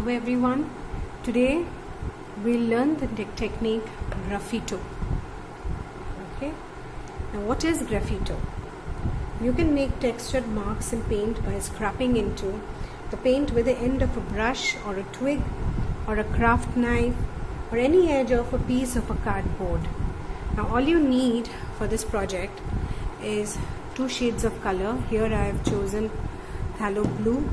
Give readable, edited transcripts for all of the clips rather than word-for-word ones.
Hello everyone. Today we'll learn the technique graffito. Okay. Now what is graffito? You can make textured marks in paint by scraping into the paint with the end of a brush or a twig or a craft knife or any edge of a piece of a cardboard. Now all you need for this project is two shades of color. Here I have chosen phthalo blue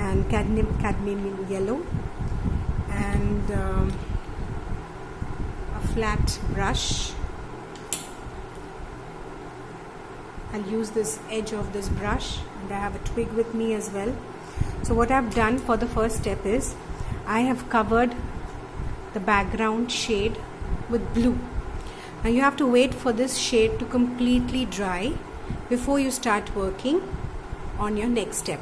and cadmium yellow and a flat brush. I'll use this edge of this brush, and I have a twig with me as well. So what I've done for the first step is I have covered the background shade with blue. Now you have to wait for this shade to completely dry before you start working on your next step.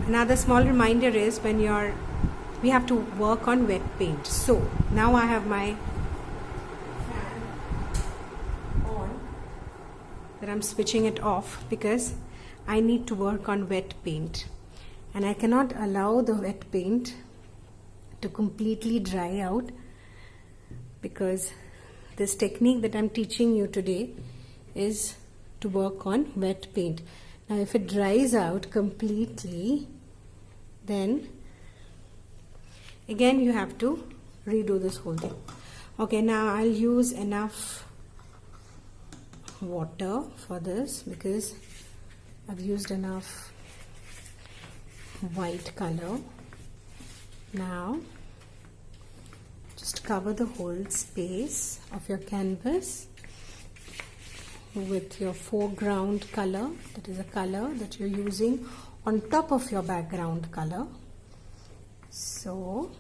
Another small reminder is we have to work on wet paint. So now I have my fan on, that I'm switching it off because I need to work on wet paint, and I cannot allow the wet paint to completely dry out, because this technique that I'm teaching you today is to work on wet paint. Now if it dries out completely, then again you have to redo this whole thing. Okay, now I'll use enough water for this because I've used enough white color. Now just cover the whole space of your canvas with your foreground color, that is a color that you're using on top of your background color. So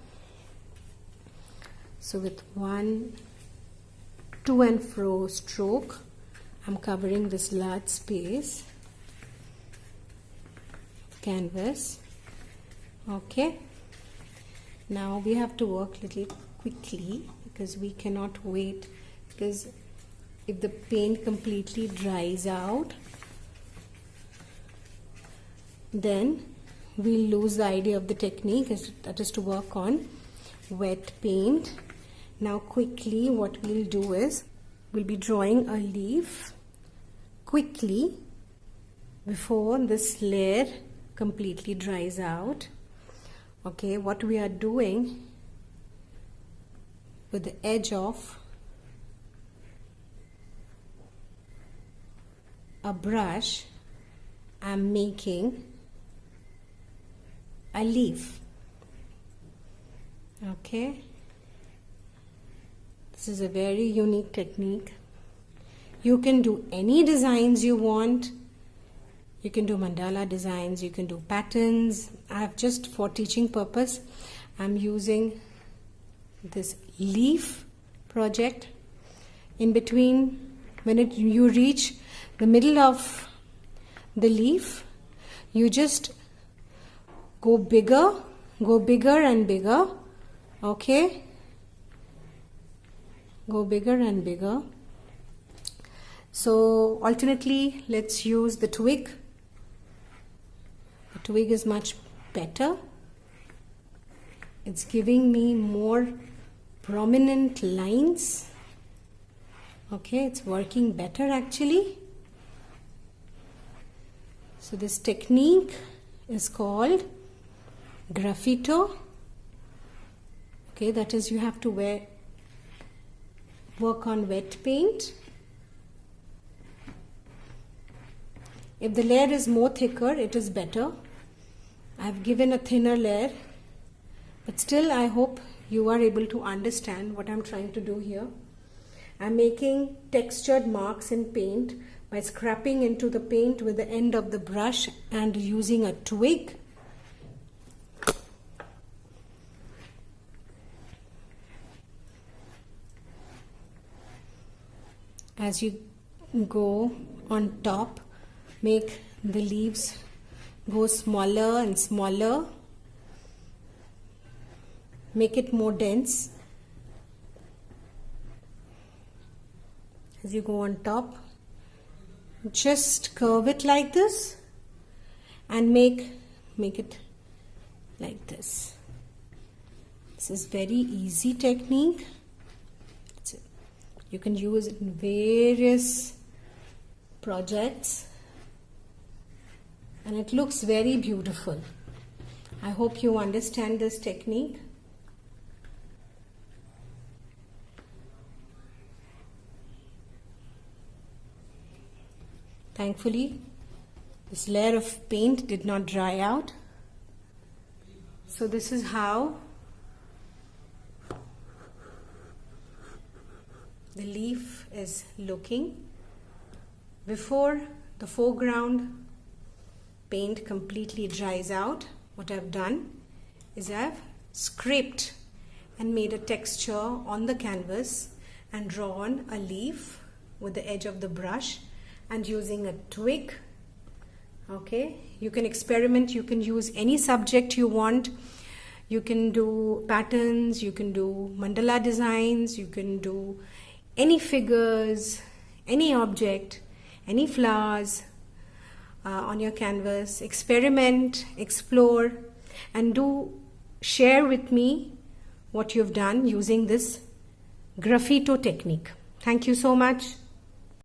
with one to and fro stroke, I'm covering this large space of canvas. Okay, now we have to work little quickly because we cannot wait, because if the paint completely dries out, then we'll lose the idea of the technique, that is to work on wet paint. Now quickly what we'll do is we'll be drawing a leaf quickly before this layer completely dries out. Okay, what we are doing with the edge of a brush, I'm making a leaf. Okay, this is a very unique technique. You can do any designs you want. You can do mandala designs, you can do patterns. I have just, for teaching purpose, I'm using this leaf project. In between, when you reach the middle of the leaf, you just go bigger and bigger. Okay, go bigger and bigger. So alternately, let's use the twig. The twig is much better. It's giving me more prominent lines. Okay, it's working better actually. So this technique is called graffito. Okay, that is, you have to work on wet paint. If the layer is more thicker, it is better. I've given a thinner layer, but still I hope you are able to understand what I'm trying to do here. I'm making textured marks in paint by scraping into the paint with the end of the brush and using a twig. As you go on top, make the leaves go smaller and smaller. Make it more dense. As you go on top, just curve it like this and make it like this. This is very easy technique. You can use it in various projects and it looks very beautiful. I hope you understand this technique. Thankfully, this layer of paint did not dry out. So this is how the leaf is looking before the foreground paint completely dries out. What I've done is I've scraped and made a texture on the canvas and drawn a leaf with the edge of the brush and using a twig. Okay, you can experiment, you can use any subject you want. You can do patterns, you can do mandala designs, you can do any figures, any object, any flowers on your canvas. Experiment, explore, and do share with me what you've done using this Sgrafitto technique. Thank you so much.